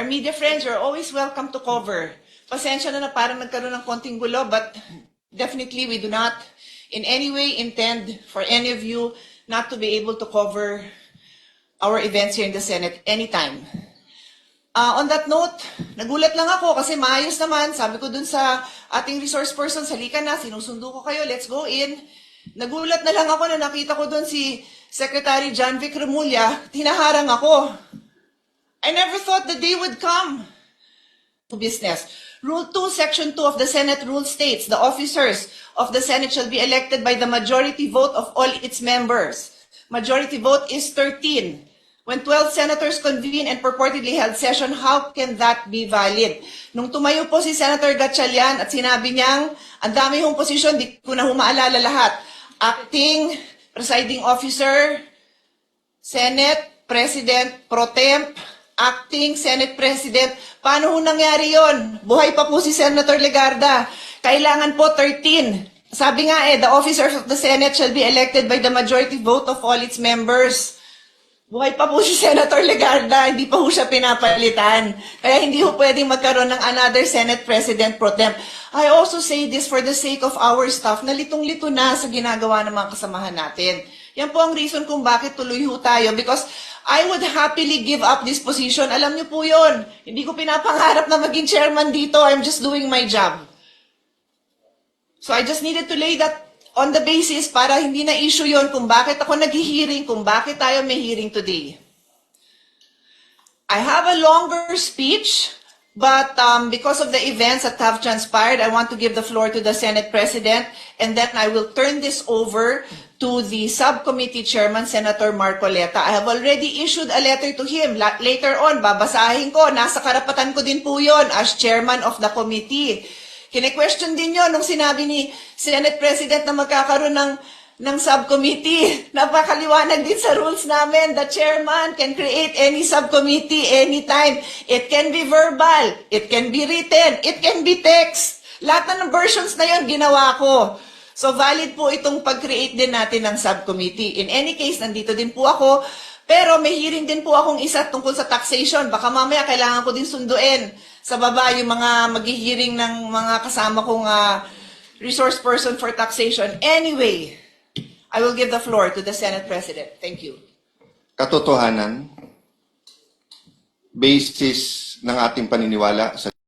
Our media friends, you're always welcome to cover. Pasensya na parang nagkaroon ng konting gulo, but definitely we do not in any way intend for any of you not to be able to cover our events here in the Senate anytime. On that note, nagulat lang ako kasi maayos naman. Sabi ko dun sa ating resource person, halika na, sinusundo ko kayo, let's go in. Nagulat na lang ako na nakita ko dun si Secretary John Vic Remulla, tinaharang ako. I never thought the day would come to business. Rule 2, Section 2 of the Senate rule states, the officers of the Senate shall be elected by the majority vote of all its members. Majority vote is 13. When 12 senators convene and purportedly held session, how can that be valid? Nung tumayo po si Senator Gatchalian at sinabi niyang, ang dami hong posisyon, di ko na humaalala lahat. Acting, presiding officer, Senate, President, Pro Temp, Acting Senate President. Paano ho nangyari yon? Buhay pa po si Senator Legarda. Kailangan po 13. Sabi nga the officers of the Senate shall be elected by the majority vote of all its members. Buhay pa po si Senator Legarda, hindi pa po siya pinapalitan. Kaya hindi po pwedeng magkaroon ng another Senate President Pro Temp. I also say this for the sake of our staff na litong-lito na sa ginagawa ng mga kasamahan natin. Yan po ang reason kung bakit tuloy ho tayo. Because I would happily give up this position. Alam niyo po yun. Hindi ko pinapangarap na maging chairman dito. I'm just doing my job. So I just needed to lay that on the basis para hindi na issue yon kung bakit ako nag-hearing, kung bakit tayo may hearing today. I have a longer speech, but because of the events that have transpired, I want to give the floor to the Senate President, and then I will turn this over to the subcommittee chairman, Senator Marcoleta. I have already issued a letter to him. Later on, babasahin ko. Nasa karapatan ko din po yon as chairman of the committee. Kine-question din yun nung sinabi ni Senate President na magkakaroon ng subcommittee. Napakaliwanag din sa rules namin. The chairman can create any subcommittee anytime. It can be verbal. It can be written. It can be text. Lahat na ng versions na yun, ginawa ko. So valid po itong pag-create din natin ng subcommittee. In any case, nandito din po ako. Pero may hearing din po akong isa tungkol sa taxation. Baka mamaya kailangan ko din sunduin sa baba yung mga mag-hearing ng mga kasama kong resource person for taxation. Anyway, I will give the floor to the Senate President. Thank you. Katotohanan, basis ng ating paniniwala sa